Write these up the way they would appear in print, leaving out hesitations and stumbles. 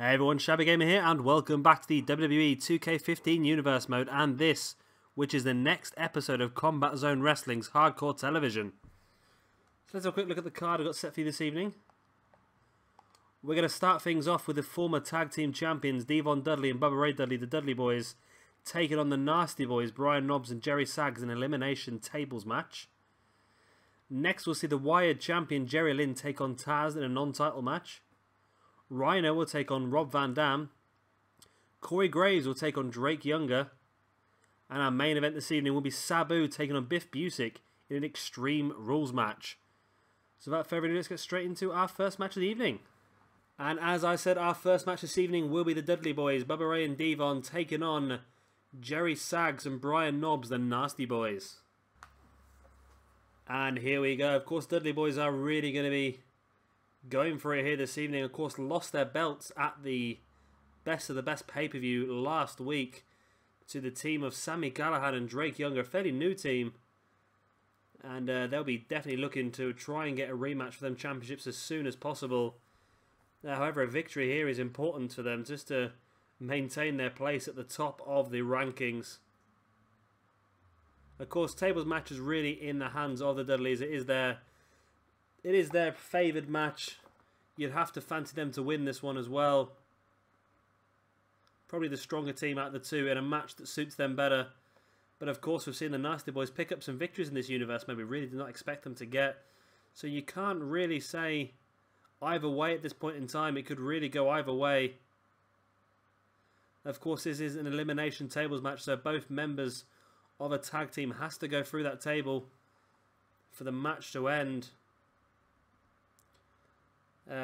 Hey everyone, Shabby Gamer here, and welcome back to the WWE 2K15 Universe Mode, and this, which is the next episode of Combat Zone Wrestling's Hardcore Television. So let's have a quick look at the card I've got set for you this evening. We're going to start things off with the former tag team champions, Devon, Dudley and Bubba Ray Dudley, the Dudley Boys, taking on the Nasty Boys, Brian Knobbs and Gerry Saggs in an Elimination Tables match. Next we'll see the Wired champion, Gerry Lynn, take on Taz in a non-title match. Rhino will take on Rob Van Dam. Corey Graves will take on Drake Younger. And our main event this evening will be Sabu taking on Biff Busick in an Extreme Rules match. So without further ado, let's get straight into our first match of the evening. And as I said, our first match this evening will be the Dudley Boys, Bubba Ray and Devon, taking on Gerry Saggs and Brian Knobbs, the Nasty Boys. And here we go. Of course, Dudley Boys are really going to be going for it here this evening. Of course, lost their belts at the Best of the Best pay-per-view last week to the team of Sami Callihan and Drake Younger, a fairly new team. And they'll be definitely looking to try and get a rematch for them championships as soon as possible. However, a victory here is important for them just to maintain their place at the top of the rankings. Of course, tables match is really in the hands of the Dudleys. It is their favoured match. You'd have to fancy them to win this one as well. Probably the stronger team out of the two in a match that suits them better. But of course, we've seen the Nasty Boys pick up some victories in this universe. Maybe we really did not expect them to get. So you can't really say either way at this point in time. It could really go either way. Of course, this is an elimination tables match, so both members of a tag team has to go through that table for the match to end.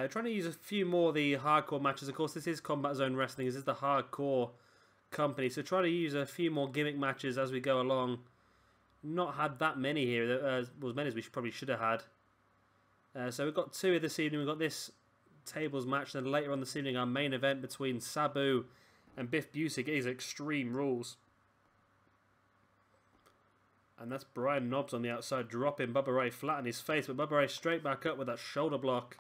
Trying to use a few more of the hardcore matches. Of course, this is Combat Zone Wrestling. This is the hardcore company. So try to use a few more gimmick matches as we go along. Not had that many here. As many as we probably should have had. So we've got two here this evening. We've got this tables match. Then later on this evening, our main event between Sabu and Biff Busick is Extreme Rules. And that's Brian Knobbs on the outside, dropping Bubba Ray flat on his face. But Bubba Ray straight back up with that shoulder block.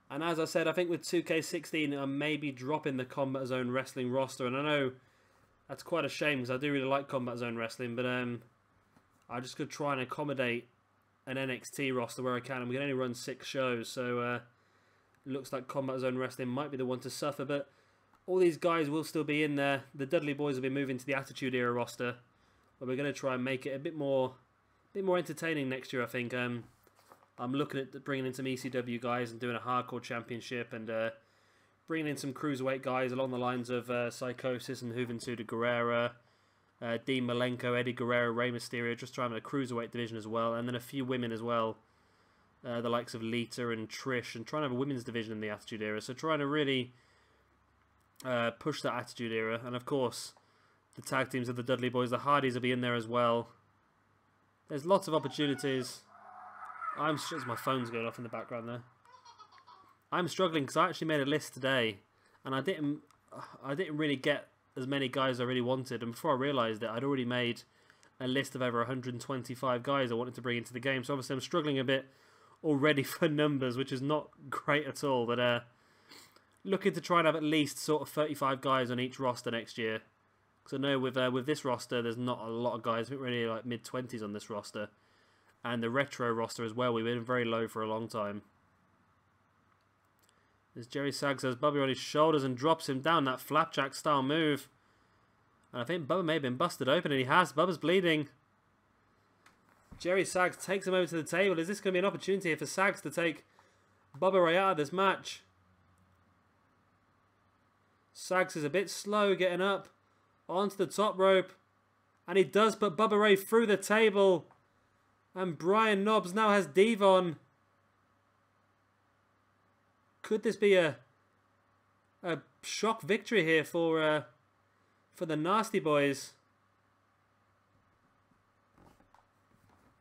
And as I said, I think with 2K16, I'm maybe dropping the Combat Zone Wrestling roster. And I know that's quite a shame because I do really like Combat Zone Wrestling. But I just could try and accommodate an NXT roster where I can. And we can only run 6 shows. So it looks like Combat Zone Wrestling might be the one to suffer. But all these guys will still be in there. The Dudley Boys will be moving to the Attitude Era roster. But we're going to try and make it a bit more entertaining next year, I think. I'm looking at bringing in some ECW guys and doing a hardcore championship and bringing in some cruiserweight guys along the lines of Psychosis and Juventud Guerrera, Dean Malenko, Eddie Guerrero, Rey Mysterio, just trying a cruiserweight division as well, and then a few women as well, the likes of Lita and Trish, and trying to have a women's division in the Attitude Era. So trying to really push that Attitude Era, and of course the tag teams of the Dudley Boys, the Hardys will be in there as well. There's lots of opportunities. My phone's going off in the background there. I'm struggling because I actually made a list today, and I didn't really get as many guys as I really wanted. And before I realised it, I'd already made a list of over 125 guys I wanted to bring into the game. So obviously I'm struggling a bit already for numbers, which is not great at all. But looking to try and have at least sort of 35 guys on each roster next year. Because I know with this roster, there's not a lot of guys. I think we're really like mid-20s on this roster. And the Retro roster as well, we've been very low for a long time. As Gerry Saggs has Bubba on his shoulders and drops him down, that flapjack style move. And I think Bubba may have been busted open, and he has. Bubba's bleeding. Gerry Saggs takes him over to the table. Is this going to be an opportunity here for Saggs to take Bubba Ray out of this match? Saggs is a bit slow getting up onto the top rope. And he does put Bubba Ray through the table. And Brian Knobbs now has Devon. Could this be a shock victory here for the Nasty Boys?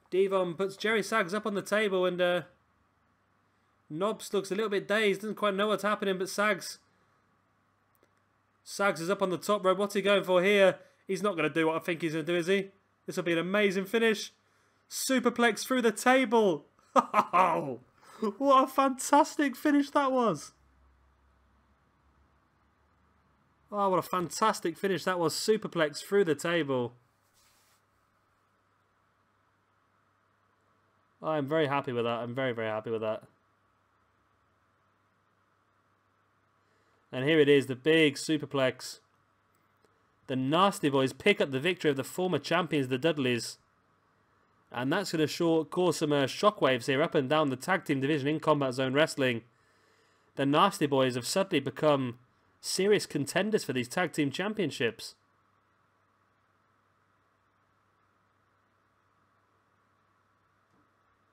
Devon puts Gerry Saggs up on the table, and Knobbs looks a little bit dazed, doesn't quite know what's happening, but Saggs is up on the top rope. What's he going for here? He's not going to do what I think he's going to do, is he? This will be an amazing finish. Superplex through the table. What a fantastic finish that was. Oh, what a fantastic finish that was. Superplex through the table. I'm very happy with that. I'm very, very happy with that. And here it is, the big superplex. The Nasty Boys pick up the victory of the former champions, the Dudleys. And that's going to cause some shockwaves here up and down the tag team division in Combat Zone Wrestling. The Nasty Boys have suddenly become serious contenders for these tag team championships.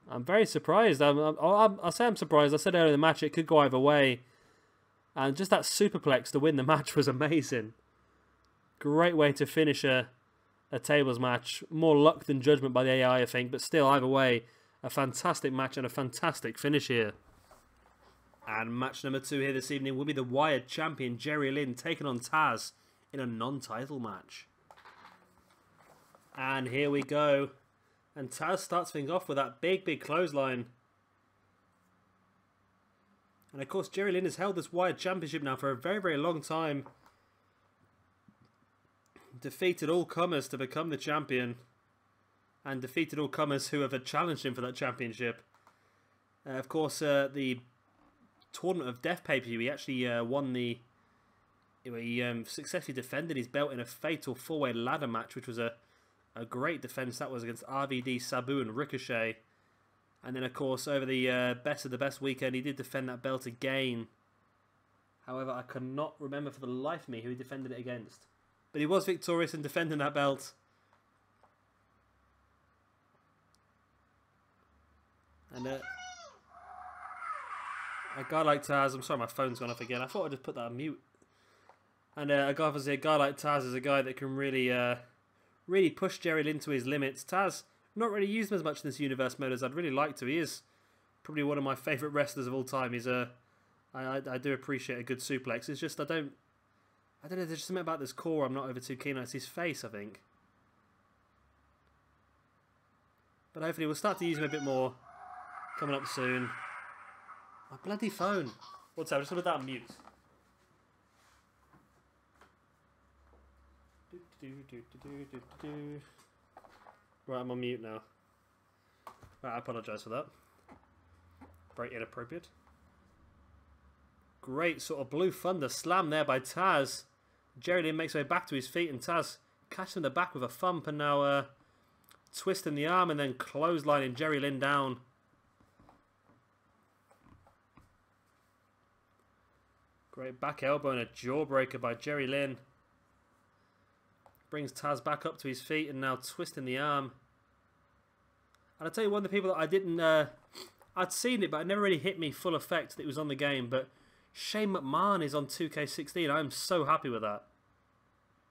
I'm very surprised. I'll say I'm surprised. I said earlier in the match it could go either way. And just that superplex to win the match was amazing. Great way to finish a tables match. More luck than judgment by the AI, I think. But still, either way, a fantastic match and a fantastic finish here. And match number 2 here this evening will be the Wired champion Gerry Lynn taking on Taz in a non-title match. And here we go. And Taz starts things off with that big, big clothesline. And of course, Gerry Lynn has held this Wired Championship now for a very, very long time. Defeated all comers to become the champion. And defeated all comers who have challenged him for that championship. Of course, the Tournament of Death pay-per-view, he actually won the... He successfully defended his belt in a fatal 4-way ladder match, which was a great defense. That was against RVD, Sabu and Ricochet. And then, of course, over the Best of the Best weekend, he did defend that belt again. However, I cannot remember for the life of me who he defended it against. But he was victorious in defending that belt. And a guy like Taz... I'm sorry, my phone's gone off again. I thought I'd just put that on mute. And a guy like Taz is a guy that can really... really push Gerry Lynn to his limits. Taz, not really used him as much in this universe mode as I'd really like to. He is probably one of my favourite wrestlers of all time. He's I do appreciate a good suplex. It's just I don't know. There's just something about this core I'm not over too keen on. It's his face, I think. But hopefully we'll start to use him a bit more coming up soon. My bloody phone. What's that? I'm just going to put that on mute. Right, I'm on mute now. Right, I apologise for that. Very inappropriate. Great sort of Blue Thunder slam there by Taz. Gerry Lynn makes his way back to his feet and Taz catches him in the back with a thump and now twisting the arm and then clotheslining Gerry Lynn down. Great back elbow and a jawbreaker by Gerry Lynn. Brings Taz back up to his feet and now twisting the arm. And I'll tell you one of the people that I didn't... I'd seen it, but it never really hit me full effect that it was on the game. But Shane McMahon is on 2K16. I'm so happy with that.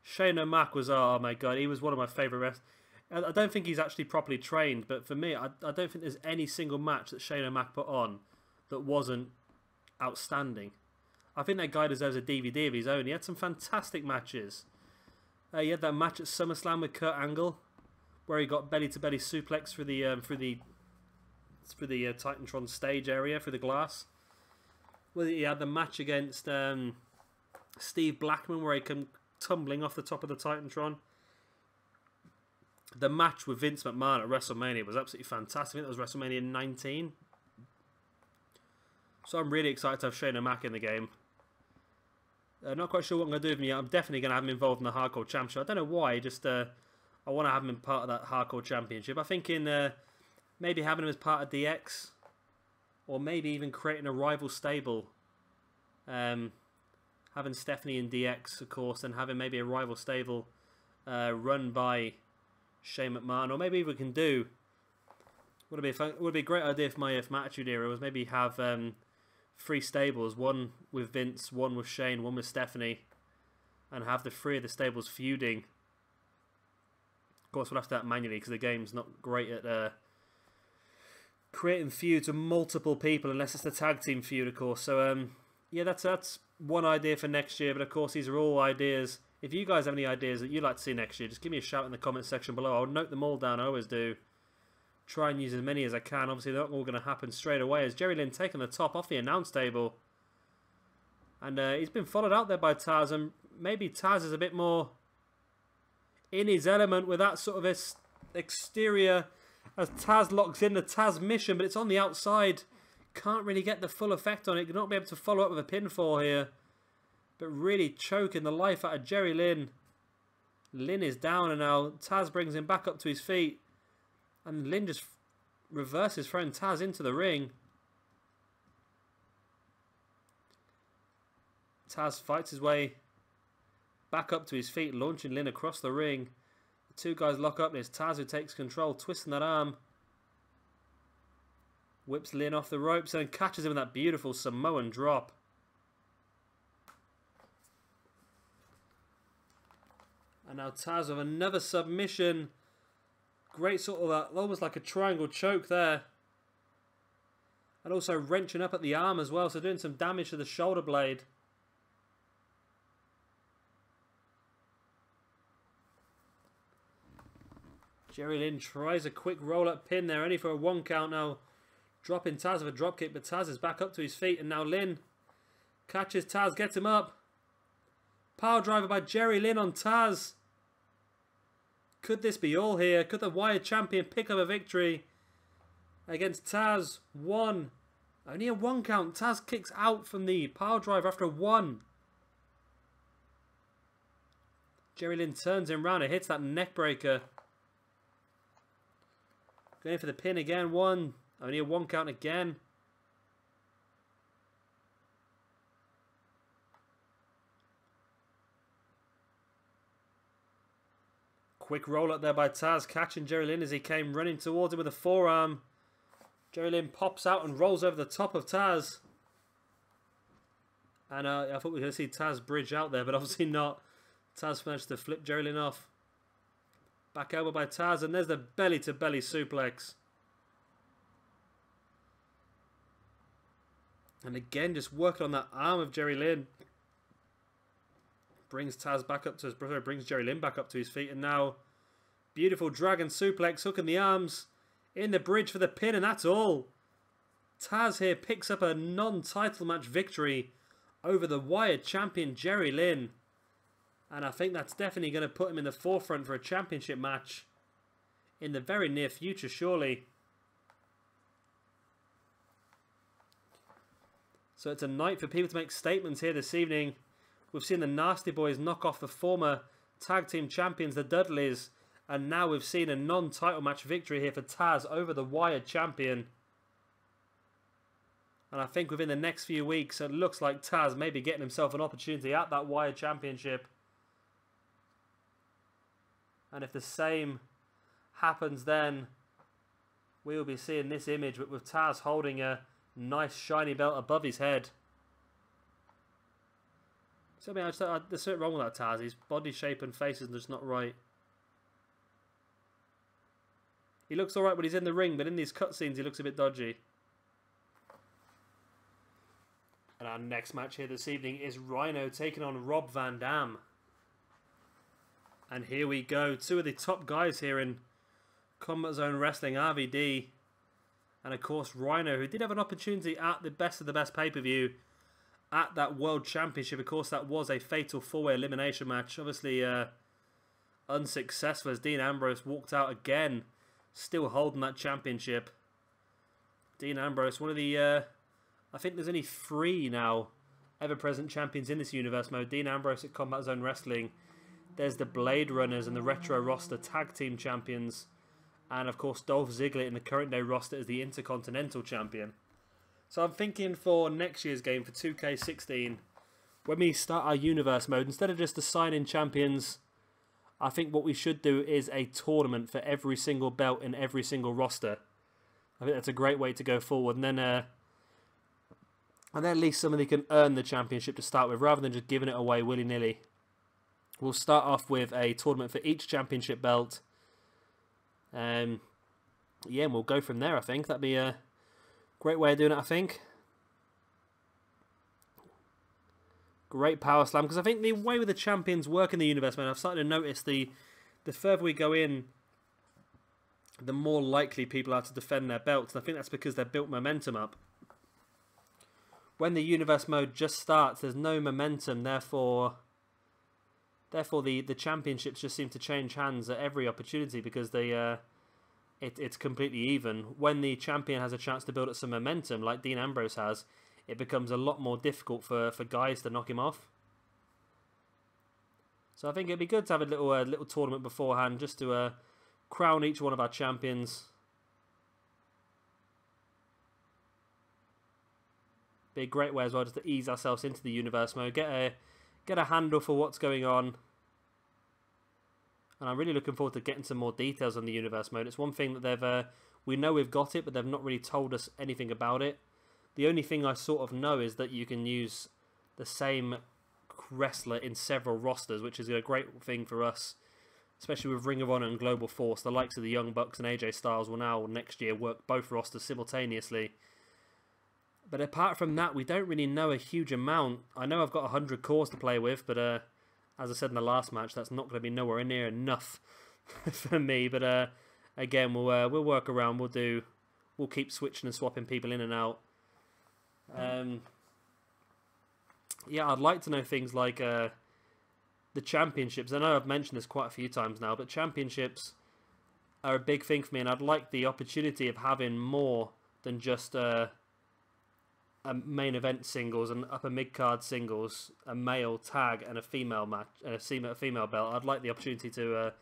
Shane O'Mac was... Oh my god, he was one of my favourite wrestlers. I don't think he's actually properly trained. But for me, I don't think there's any single match that Shane O'Mac put on that wasn't outstanding. I think that guy deserves a DVD of his own. He had some fantastic matches. He had that match at SummerSlam with Kurt Angle, where he got belly-to-belly suplex through the Titantron stage area, through the glass. Well, he had the match against Steve Blackman, where he came tumbling off the top of the Titantron. The match with Vince McMahon at WrestleMania was absolutely fantastic. I think that was WrestleMania 19. So I'm really excited to have Shane O'Mac in the game. Not quite sure what I'm going to do with him yet. I'm definitely going to have him involved in the Hardcore Championship. I don't know why, just I want to have him in part of that Hardcore Championship. I think in maybe having him as part of DX, or maybe even creating a rival stable. Having Stephanie in DX, of course, and having maybe a rival stable run by Shane McMahon. Or maybe we can do... Would be a great idea for my Attitude era was maybe have... 3 stables, one with Vince, one with Shane, one with Stephanie, and have the 3 of the stables feuding. Of course, we'll have to do that manually because the game's not great at creating feuds with multiple people unless it's the tag team feud, of course. So, yeah, that's one idea for next year, but of course, these are all ideas. If you guys have any ideas that you'd like to see next year, just give me a shout in the comment section below. I'll note them all down, I always do. Try and use as many as I can. Obviously, they're not all going to happen straight away. As Gerry Lynn taking the top off the announce table. And he's been followed out there by Taz. And maybe Taz is a bit more in his element with that sort of exterior as Taz locks in the Taz mission, but it's on the outside. Can't really get the full effect on it. Could not be able to follow up with a pinfall here. But really choking the life out of Gerry Lynn. Lynn is down and now Taz brings him back up to his feet. And Lynn just reverses, throwing Taz into the ring. Taz fights his way back up to his feet, launching Lynn across the ring. The two guys lock up and it's Taz who takes control, twisting that arm. Whips Lynn off the ropes and catches him with that beautiful Samoan drop. And now Taz with another submission. Great sort of that, almost like a triangle choke there. And also wrenching up at the arm as well, so doing some damage to the shoulder blade. Gerry Lynn tries a quick roll-up pin there, only for a 1 count now. Dropping Taz with a dropkick, but Taz is back up to his feet. And now Lynn catches Taz, gets him up. Power driver by Gerry Lynn on Taz. Could this be all here? Could the Wired Champion pick up a victory against Taz? 1. Only a 1 count. Taz kicks out from the power driver after a 1. Gerry Lynn turns him round and hits that neck breaker. Going for the pin again. 1. Only a 1 count again. Quick roll up there by Taz, catching Gerry Lynn as he came running towards him with a forearm. Gerry Lynn pops out and rolls over the top of Taz. And I thought we were going to see Taz bridge out there, but obviously not. Taz managed to flip Gerry Lynn off. Back elbow by Taz, and there's the belly-to-belly suplex. And again, just working on that arm of Gerry Lynn. Brings Taz back up to his brother, brings Gerry Lynn back up to his feet, and now beautiful dragon suplex, hooking the arms in the bridge for the pin, and that's all. Taz here picks up a non-title match victory over the Wired Champion Gerry Lynn. And I think that's definitely going to put him in the forefront for a championship match in the very near future, surely. So it's a night for people to make statements here this evening. We've seen the Nasty Boys knock off the former tag team champions, the Dudleys. And now we've seen a non-title match victory here for Taz over the Wired Champion. And I think within the next few weeks, it looks like Taz may be getting himself an opportunity at that Wired Championship. And if the same happens, then we will be seeing this image with Taz holding a nice shiny belt above his head. So I mean, there's something wrong with that Taz. His body shape and face is just not right. He looks alright when he's in the ring, but in these cutscenes he looks a bit dodgy. And our next match here this evening is Rhino taking on Rob Van Dam. And here we go. Two of the top guys here in Combat Zone Wrestling, RVD. And of course Rhino, who did have an opportunity at the Best of the Best pay-per-view at that World Championship. Of course, that was a fatal four-way elimination match. Obviously unsuccessful as Dean Ambrose walked out again, still holding that championship. Dean Ambrose, one of the, I think there's only 3 now ever-present champions in this universe mode. Dean Ambrose at Combat Zone Wrestling. There's the Blade Runners and the Retro roster tag team champions. And of course Dolph Ziggler in the current day roster as the Intercontinental Champion. So I'm thinking for next year's game, for 2K16, when we start our universe mode, instead of just assigning champions, I think what we should do is a tournament for every single belt in every single roster. I think that's a great way to go forward. And then at least somebody can earn the championship to start with, rather than just giving it away willy-nilly. We'll start off with a tournament for each championship belt. Yeah, and we'll go from there, I think. That'd be a great way of doing it, I think. Great power slam, because I think the way with the champions work in the universe, man, I've started to notice the further we go in, the more likely people are to defend their belts. And I think that's because they've built momentum up. When the universe mode just starts, there's no momentum, therefore Therefore, the championships just seem to change hands at every opportunity because it's completely even. When the champion has a chance to build up some momentum, like Dean Ambrose has, it becomes a lot more difficult for guys to knock him off. So I think it'd be good to have a little tournament beforehand just to crown each one of our champions. Be a great way as well just to ease ourselves into the universe mode, get a handle for what's going on. And I'm really looking forward to getting some more details on the universe mode. It's one thing that we know we've got it, but they've not really told us anything about it. The only thing I sort of know is that you can use the same wrestler in several rosters, which is a great thing for us, especially with Ring of Honor and Global Force. The likes of the Young Bucks and AJ Styles will now next year work both rosters simultaneously. But apart from that, we don't really know a huge amount. I know I've got 100 cores to play with, but as I said in the last match, that's not going to be nowhere near enough for me. But again, we'll work around. We'll keep switching and swapping people in and out. Yeah, I'd like to know things like the championships. I know I've mentioned this quite a few times now, but championships are a big thing for me, and I'd like the opportunity of having more than just a main event singles and upper mid card singles, a male tag and a female match and a female belt. I'd like the opportunity to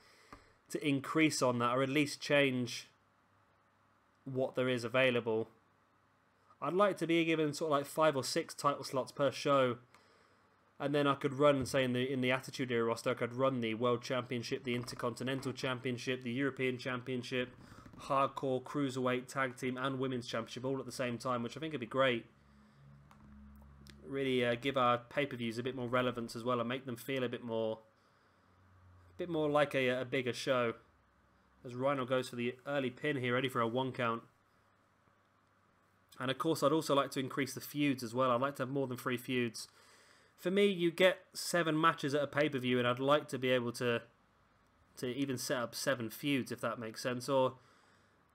increase on that, or at least change what there is available. I'd like to be given sort of like 5 or 6 title slots per show, and then I could run, say in the Attitude Era roster, I could run the World Championship, the Intercontinental Championship, the European Championship, Hardcore, Cruiserweight, Tag Team, and Women's Championship all at the same time, which I think would be great. Really give our pay-per-views a bit more relevance as well, and make them feel a bit more like a bigger show. As Rhino goes for the early pin here, ready for a 1 count. And of course, I'd also like to increase the feuds as well. I'd like to have more than 3 feuds. For me, you get 7 matches at a pay-per-view, and I'd like to be able to even set up 7 feuds, if that makes sense. Or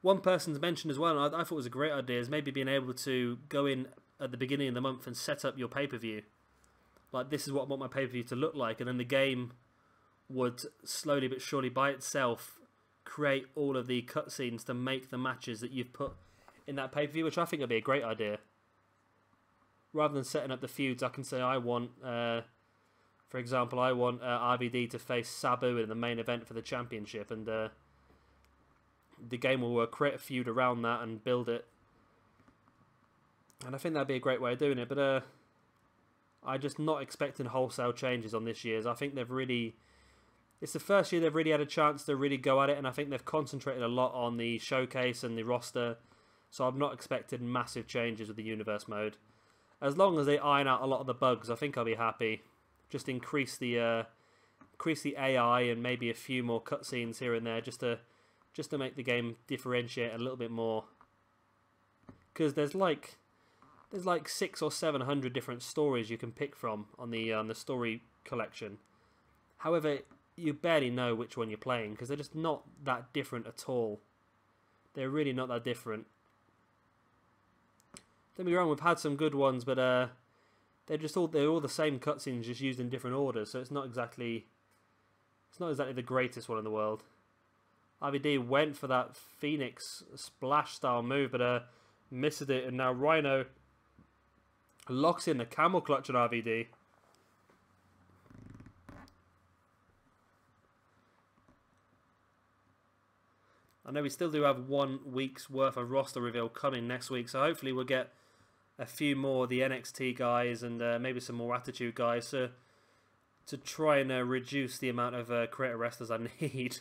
one person's mentioned as well, and I thought it was a great idea, is maybe being able to go in at the beginning of the month and set up your pay-per-view. Like, this is what I want my pay-per-view to look like, and then the game would slowly but surely by itself create all of the cutscenes to make the matches that you've put in that pay-per-view, which I think would be a great idea. Rather than setting up the feuds, I can say I want, for example, I want RVD to face Sabu in the main event for the championship, and the game will create a feud around that and build it. And I think that'd be a great way of doing it, but I'm just not expecting wholesale changes on this year's. I think they've really... It's the first year they've really had a chance to really go at it, and I think they've concentrated a lot on the showcase and the roster, so I'm not expecting massive changes with the universe mode. As long as they iron out a lot of the bugs, I think I'll be happy. Just increase the AI and maybe a few more cutscenes here and there, just to make the game differentiate a little bit more. Because there's like 600 or 700 different stories you can pick from on the story collection. However, you barely know which one you're playing because they're just not that different at all. They're really not that different. Don't be wrong, we've had some good ones, but they're all the same cutscenes, just used in different orders. So it's not exactly the greatest one in the world. RVD went for that Phoenix splash style move, but missed it, and now Rhino locks in the camel clutch on RVD. I know we still do have 1 week's worth of roster reveal coming next week, so hopefully we'll get a few more of the NXT guys and maybe some more Attitude guys to try and reduce the amount of creator wrestlers I need.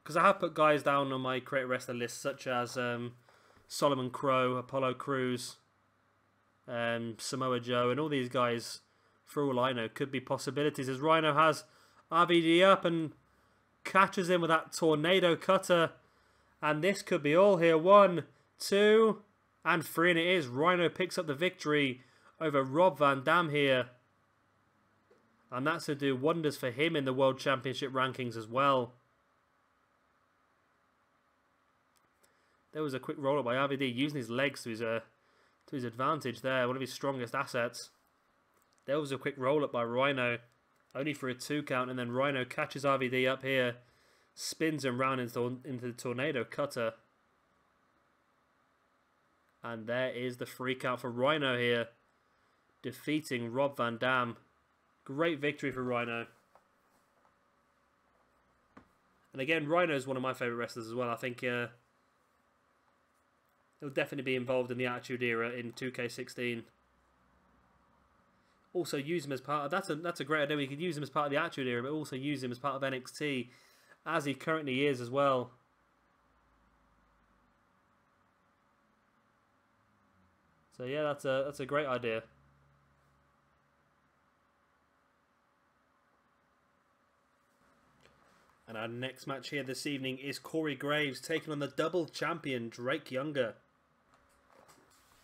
Because I have put guys down on my creator wrestler list, such as Solomon Crow, Apollo Crews, Samoa Joe, and all these guys, for all I know, could be possibilities. As Rhino has RVD up and catches him with that tornado cutter. And this could be all here. 1, 2, and 3, and it is. Rhino picks up the victory over Rob Van Dam here. And that's to do wonders for him in the World Championship rankings as well. There was a quick roll-up by RVD, using his legs to his advantage there. One of his strongest assets. There was a quick roll-up by Rhino. Only for a 2 count, and then Rhino catches RVD up here. Spins him round into the tornado cutter. And there is the 3 count for Rhino here. Defeating Rob Van Dam. Great victory for Rhino. And again, Rhino is one of my favourite wrestlers as well. I think he'll definitely be involved in the Attitude Era in 2K16. Also use him as part of... That's a great idea. We could use him as part of the Attitude Era, but also use him as part of NXT, as he currently is as well. So yeah, that's a great idea. And our next match here this evening is Corey Graves taking on the double champion Drake Younger.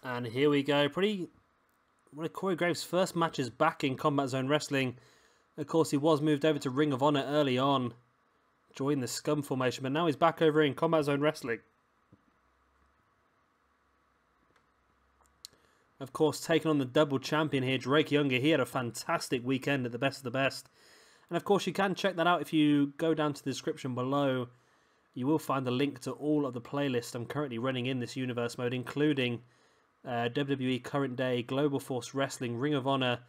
And here we go. One of Corey Graves' first matches back in Combat Zone Wrestling. Of course, he was moved over to Ring of Honor early on, joined the Scum formation, but now he's back over in Combat Zone Wrestling. Of course, taking on the double champion here, Drake Younger. He had a fantastic weekend at the Best of the Best. And of course, you can check that out if you go down to the description below. You will find a link to all of the playlists I'm currently running in this universe mode, including WWE Current Day, Global Force Wrestling, Ring of Honor,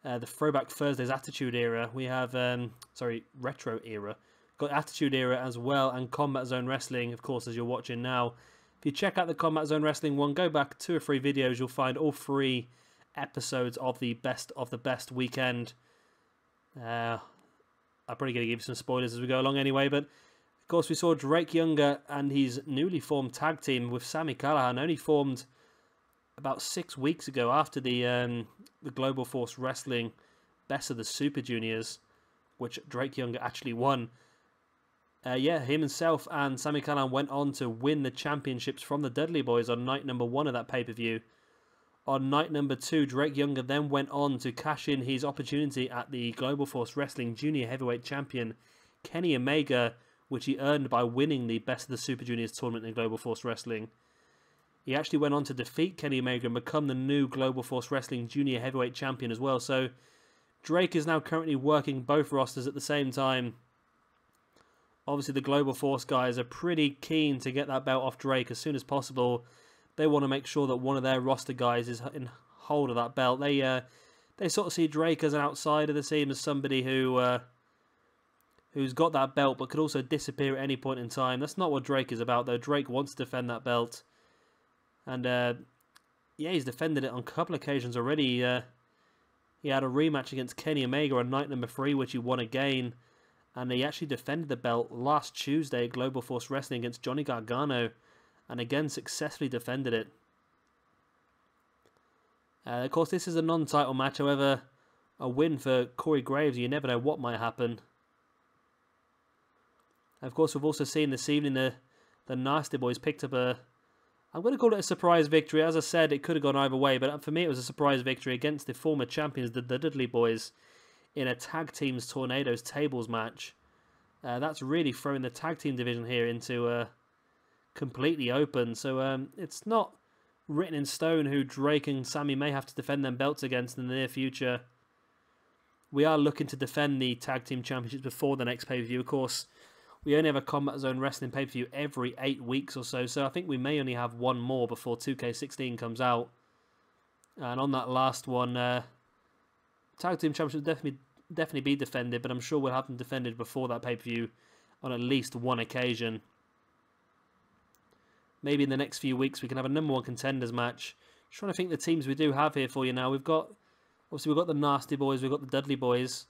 the Throwback Thursdays Attitude Era. We have, Retro Era. Got Attitude Era as well, and Combat Zone Wrestling, of course, as you're watching now. If you check out the Combat Zone Wrestling one, go back 2 or 3 videos, you'll find all 3 episodes of the Best weekend. I'm probably going to give you some spoilers as we go along anyway, but of course we saw Drake Younger and his newly formed tag team with Sami Callihan, only formed about 6 weeks ago after the Global Force Wrestling Best of the Super Juniors, which Drake Younger actually won. Yeah, himself and Sami Callihan went on to win the championships from the Dudley Boyz on night number 1 of that pay-per-view. On night number 2, Drake Younger then went on to cash in his opportunity at the Global Force Wrestling Junior Heavyweight Champion, Kenny Omega, which he earned by winning the Best of the Super Juniors tournament in Global Force Wrestling. He actually went on to defeat Kenny Omega and become the new Global Force Wrestling Junior Heavyweight Champion as well. So Drake is now currently working both rosters at the same time. Obviously, the Global Force guys are pretty keen to get that belt off Drake as soon as possible. They want to make sure that one of their roster guys is in hold of that belt. They sort of see Drake as an outsider. They see him as somebody who's got that belt but could also disappear at any point in time. That's not what Drake is about, though. Drake wants to defend that belt. And, yeah, he's defended it on a couple of occasions already. He had a rematch against Kenny Omega on night number 3, which he won again. And he actually defended the belt last Tuesday at Global Force Wrestling against Johnny Gargano. And again, successfully defended it. Of course, this is a non-title match. However, a win for Corey Graves, you never know what might happen. Of course, we've also seen this evening the Nasty Boys picked up I'm going to call it a surprise victory. As I said, it could have gone either way, but for me it was a surprise victory against the former champions, the Dudley Boys, in a Tag Teams Tornadoes Tables match. That's really throwing the Tag Team division here into completely open. So it's not written in stone who Drake and Sami may have to defend them belts against in the near future. We are looking to defend the Tag Team Championships before the next pay-per-view. Of course, we only have a Combat Zone Wrestling pay-per-view every 8 weeks or so, so I think we may only have one more before 2K16 comes out. And on that last one, Tag Team Championships will definitely be defended, but I'm sure we'll have them defended before that pay-per-view on at least one occasion. Maybe in the next few weeks we can have a number 1 contenders match. Just trying to think the teams we do have here for you now. We've got the Nasty Boys, we've got the Dudley Boys.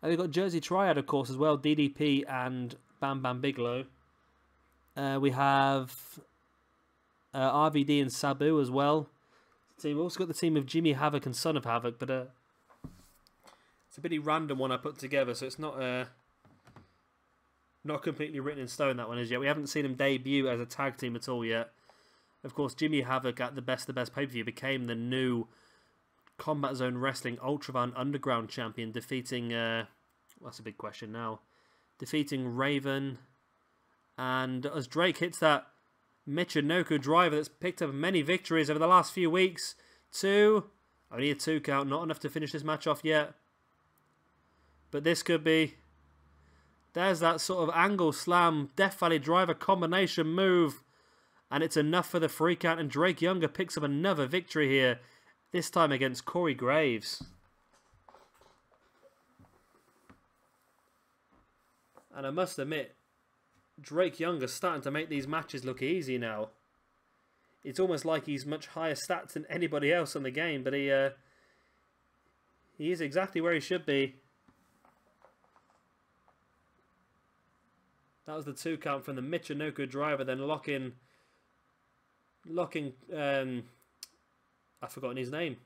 And we've got Jersey Triad, of course, as well. DDP and Bam Bam Bigelow. We have RVD and Sabu as well. We've also got the team of Jimmy Havoc and Son of Havoc, but it's a pretty random one I put together, so it's not completely written in stone, that one is yet. We haven't seen him debut as a tag team at all yet. Of course, Jimmy Havoc at the Best of the Best pay-per-view became the new Combat Zone Wrestling Ultravan Underground champion, defeating, that's a big question now, defeating Raven. And as Drake hits that Michinoku driver that's picked up many victories over the last few weeks, only a 2 count, not enough to finish this match off yet. But this could be... There's that sort of angle slam, Death Valley driver combination move. And it's enough for the free count. And Drake Younger picks up another victory here. This time against Corey Graves. And I must admit, Drake Younger's starting to make these matches look easy now. It's almost like he's much higher stats than anybody else in the game. But he is exactly where he should be. That was the 2 count from the Michinoku driver. Then locking, I've forgotten his name.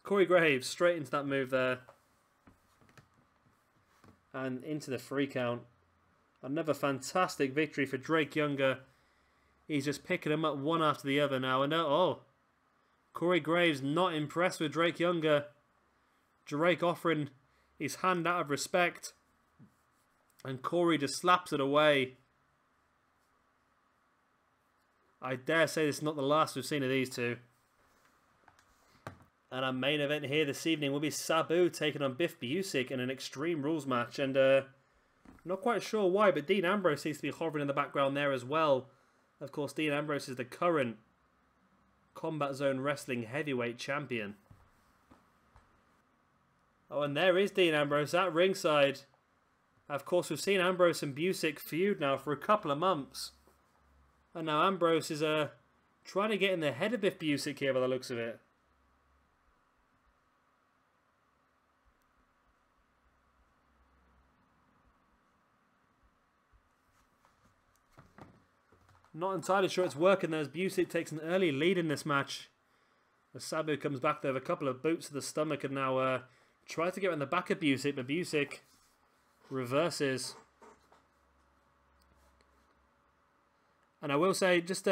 Corey Graves straight into that move there. And into the 3 count. Another fantastic victory for Drake Younger. He's just picking them up one after the other now. And Corey Graves not impressed with Drake Younger. Drake offering his hand out of respect. And Corey just slaps it away. I dare say this is not the last we've seen of these two. And our main event here this evening will be Sabu taking on Biff Busick in an Extreme Rules match. And not quite sure why, but Dean Ambrose seems to be hovering in the background there as well. Of course, Dean Ambrose is the current Combat Zone Wrestling Heavyweight Champion. Oh, and there is Dean Ambrose at ringside. Of course, we've seen Ambrose and Busick feud now for a couple of months. And now Ambrose is trying to get in the head of Biff Busick here by the looks of it. Not entirely sure it's working there as Busick takes an early lead in this match. As Sabu comes back there with a couple of boots to the stomach and now tries to get in the back of Busick, but Busick reverses. And I will say, just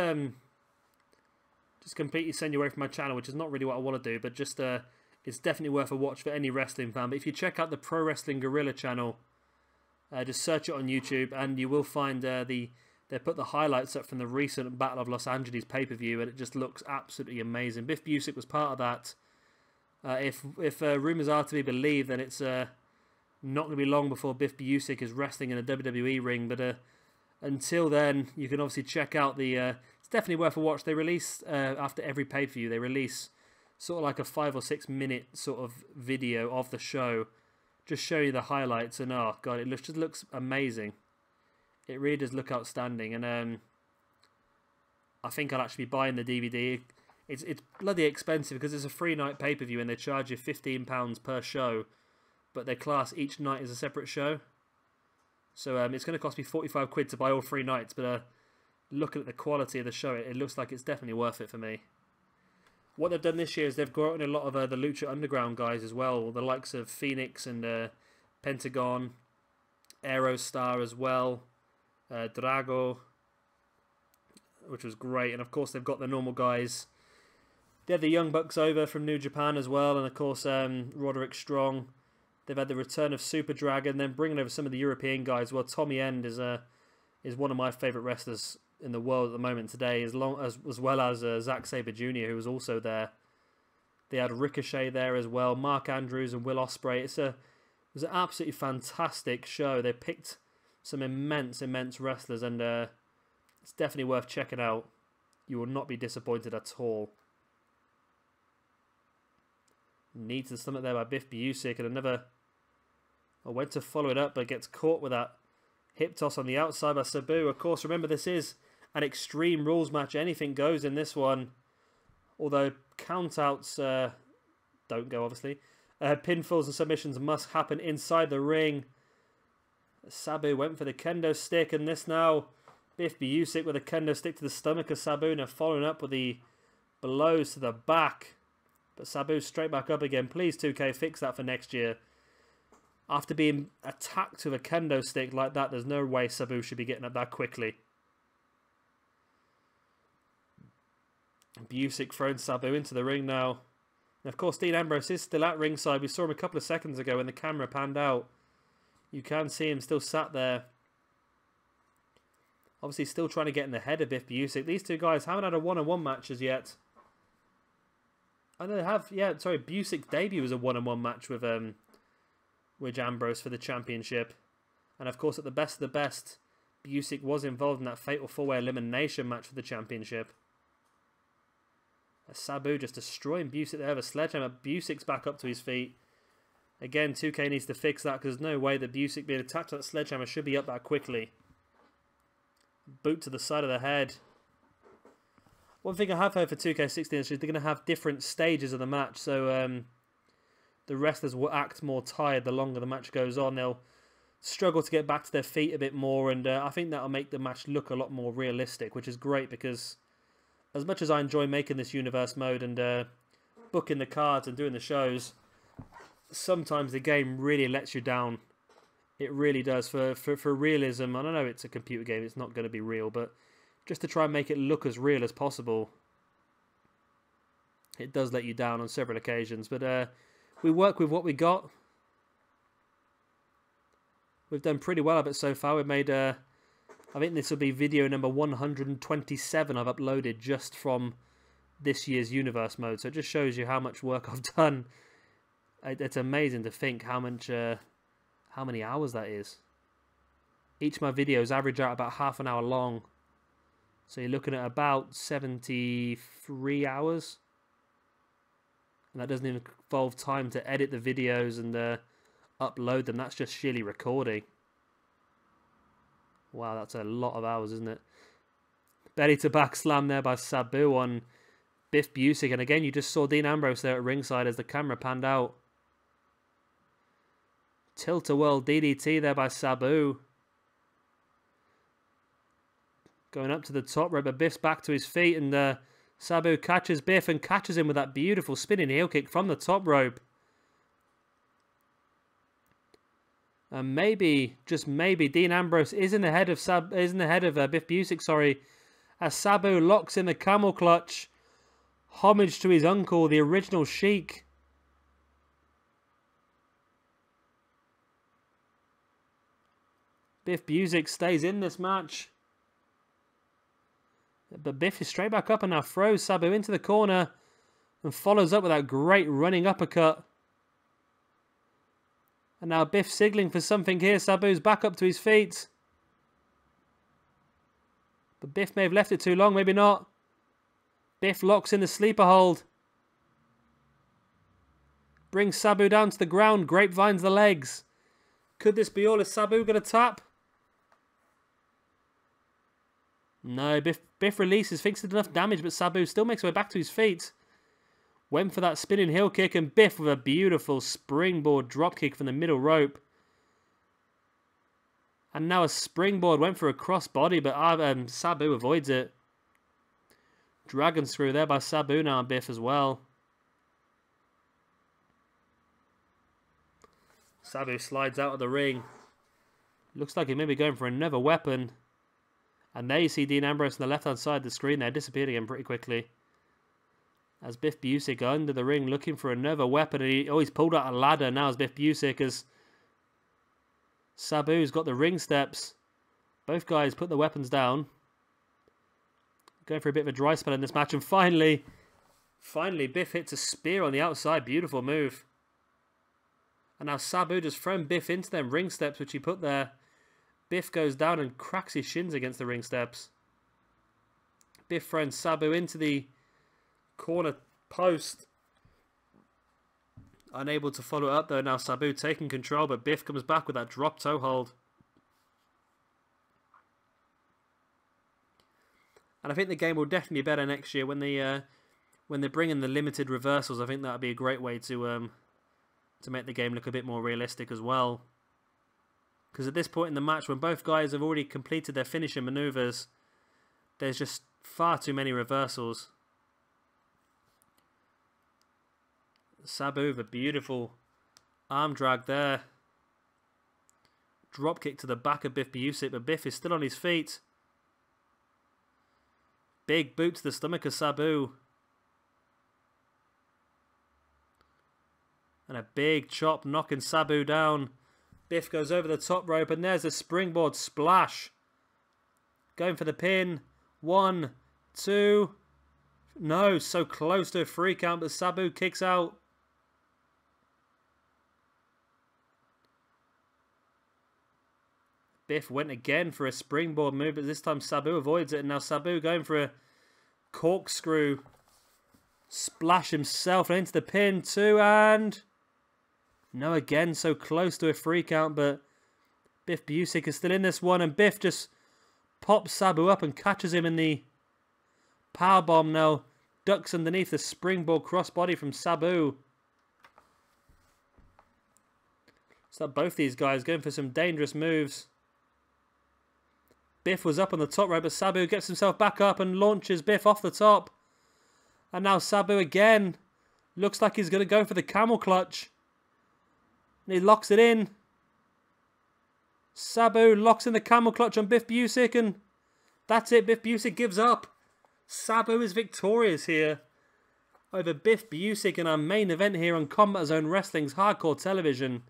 completely send you away from my channel, which is not really what I want to do, but just it's definitely worth a watch for any wrestling fan. But if you check out the Pro Wrestling Guerrilla channel, just search it on YouTube, and you will find they put the highlights up from the recent Battle of Los Angeles pay-per-view, and it just looks absolutely amazing. Biff Busick was part of that. If rumours are to be believed, then it's not going to be long before Biff Busick is wrestling in a WWE ring. But until then, you can obviously check out the... it's definitely worth a watch. They release, after every pay-per-view, they release sort of like a 5 or 6 minute sort of video of the show. Just show you the highlights, and oh god, it just looks amazing. It really does look outstanding, and I think I'll actually be buying the DVD. It's bloody expensive because it's a free night pay-per-view and they charge you £15 per show, but they class each night as a separate show. So it's going to cost me 45 quid to buy all 3 nights, but looking at the quality of the show, it looks like it's definitely worth it for me. What they've done this year is they've brought in a lot of the Lucha Underground guys as well, the likes of Phoenix and Pentagon, Aerostar as well. Drago, which was great, and of course they've got the normal guys. They have the Young Bucks over from New Japan as well, and of course Roderick Strong. They've had the return of Super Dragon, then bringing over some of the European guys. Well, Tommy End is one of my favourite wrestlers in the world at the moment today, as well as Zack Sabre Jr., who was also there. They had Ricochet there as well, Mark Andrews and Will Ospreay. It was an absolutely fantastic show. They picked some immense wrestlers, and it's definitely worth checking out. You will not be disappointed at all. Knee to the stomach there by Biff Busick, and another... I went to follow it up, but gets caught with that hip toss on the outside by Sabu. Of course, remember, this is an Extreme Rules match. Anything goes in this one. Although countouts don't go, obviously. Pinfalls and submissions must happen inside the ring. Sabu went for the kendo stick, and this now, Biff Busick with a kendo stick to the stomach of Sabu, now following up with the blows to the back. But Sabu straight back up again. Please, 2K, fix that for next year. After being attacked with a kendo stick like that, there's no way Sabu should be getting up that quickly. Busick throwing Sabu into the ring now. And of course, Dean Ambrose is still at ringside. We saw him a couple of seconds ago when the camera panned out. You can see him still sat there. Obviously still trying to get in the head of Biff Busick. These two guys haven't had a one-on-one match as yet. I know they have, yeah, sorry, Busick's debut was a one-on-one match with with Ambrose for the championship. And of course, at the best of the best, Busick was involved in that fatal 4-way elimination match for the championship. Sabu just destroying Busick there with a sledgehammer. Busick's back up to his feet. Again, 2K needs to fix that because there's no way that Busick being attacked with that sledgehammer should be up that quickly. Boot to the side of the head. One thing I have heard for 2K16 is they're going to have different stages of the match. So the wrestlers will act more tired the longer the match goes on. They'll struggle to get back to their feet a bit more. And I think that'll make the match look a lot more realistic, which is great because as much as I enjoy making this universe mode and booking the cards and doing the shows, sometimes the game really lets you down. It really does. For realism, I don't know, it's a computer game, it's not going to be real, but just to try and make it look as real as possible, it does let you down on several occasions. But we work with what we got. We've done pretty well of it so far. We've made, I think this will be video number 127 I've uploaded just from this year's universe mode. So it just shows you how much work I've done. It's amazing to think how many hours that is. Each of my videos average out about half an hour long. So you're looking at about 73 hours. And that doesn't even involve time to edit the videos and upload them. That's just sheerly recording. Wow, that's a lot of hours, isn't it? Belly to back slam there by Sabu on Biff Busick. And again, you just saw Dean Ambrose there at ringside as the camera panned out. Tilt-a-whirl DDT there by Sabu. Going up to the top rope, but Biff's back to his feet, and Sabu catches Biff and catches him with that beautiful spinning heel kick from the top rope. And maybe, just maybe, Dean Ambrose is in the head of Biff Busick, sorry, as Sabu locks in the camel clutch. Homage to his uncle, the original Sheik. Biff Busick stays in this match. But Biff is straight back up and now throws Sabu into the corner and follows up with that great running uppercut. And now Biff signaling for something here. Sabu's back up to his feet. But Biff may have left it too long, maybe not. Biff locks in the sleeper hold. Brings Sabu down to the ground. Grapevines the legs. Could this be all? Is Sabu going to tap? No, Biff releases, thinks it's enough damage, but Sabu still makes his way back to his feet. Went for that spinning heel kick, and Biff with a beautiful springboard dropkick from the middle rope. And now a springboard, went for a crossbody, but Sabu avoids it. Dragon screw there by Sabu now on Biff as well. Sabu slides out of the ring. Looks like he may be going for another weapon. And there you see Dean Ambrose on the left-hand side of the screen there, disappeared again pretty quickly. As Biff Busick under the ring looking for another weapon. And he's pulled out a ladder now as Biff Busick, as Sabu's got the ring steps. Both guys put the weapons down. Going for a bit of a dry spell in this match. And finally, Biff hits a spear on the outside. Beautiful move. And now Sabu just thrown Biff into them ring steps, which he put there. Biff goes down and cracks his shins against the ring steps. Biff throws Sabu into the corner post. Unable to follow up though. Now Sabu taking control, but Biff comes back with that drop toe hold. And I think the game will definitely be better next year when they bring in the limited reversals. I think that would be a great way to make the game look a bit more realistic as well. Because at this point in the match, when both guys have already completed their finishing maneuvers, there's just far too many reversals. Sabu with a beautiful arm drag there. Drop kick to the back of Biff Busick, but Biff is still on his feet. Big boot to the stomach of Sabu. And a big chop knocking Sabu down. Biff goes over the top rope, and there's a springboard splash. Going for the pin. 1, 2. No, so close to a 3 count, but Sabu kicks out. Biff went again for a springboard move, but this time Sabu avoids it. And now Sabu going for a corkscrew splash himself into the pin too. And no, again, so close to a free count, but Biff Busick is still in this one. And Biff just pops Sabu up and catches him in the powerbomb now. Ducks underneath the springboard crossbody from Sabu. So both these guys going for some dangerous moves. Biff was up on the top rope, but Sabu gets himself back up and launches Biff off the top. And now Sabu again. Looks like he's going to go for the camel clutch. And he locks it in. Sabu locks in the camel clutch on Biff Busick, and that's it. Biff Busick gives up. Sabu is victorious here over Biff Busick in our main event here on Combat Zone Wrestling's Hardcore Television.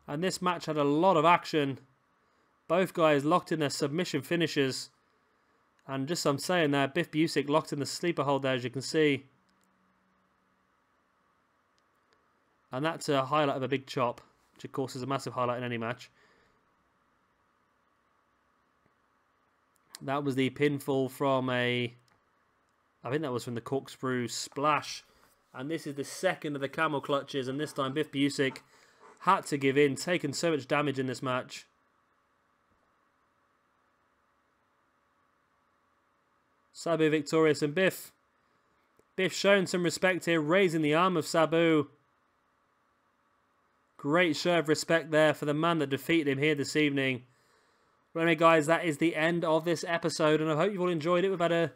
And this match had a lot of action. Both guys locked in their submission finishes. And just I'm saying there, Biff Busick locked in the sleeper hold there, as you can see. And that's a highlight of a big chop, which of course is a massive highlight in any match. That was the pinfall from I think that was from the corkscrew splash. And this is the second of the camel clutches, and this time Biff Busick had to give in, taking so much damage in this match. Sabu victorious, and Biff showing some respect here, raising the arm of Sabu. Great show of respect there for the man that defeated him here this evening. Well, anyway, guys, that is the end of this episode, and I hope you've all enjoyed it. We've had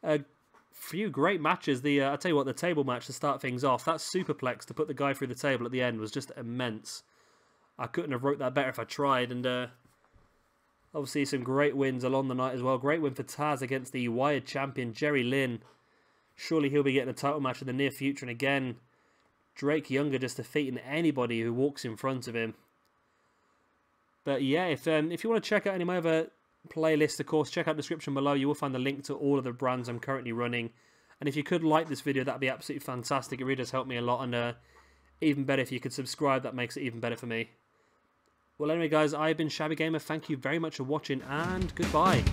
a few great matches. I'll tell you what, the table match to start things off, that superplex to put the guy through the table at the end was just immense. I couldn't have wrote that better if I tried, and obviously some great wins along the night as well. Great win for Taz against the Wired champion, Gerry Lynn. Surely he'll be getting a title match in the near future, and again, Drake Younger just defeating anybody who walks in front of him. But yeah, if you want to check out any of my other playlists, of course, check out the description below. You will find the link to all of the brands I'm currently running. And if you could like this video, that'd be absolutely fantastic. It really does help me a lot. And even better, if you could subscribe, that makes it even better for me. Well, anyway, guys, I've been Shabby Gamer. Thank you very much for watching, and goodbye.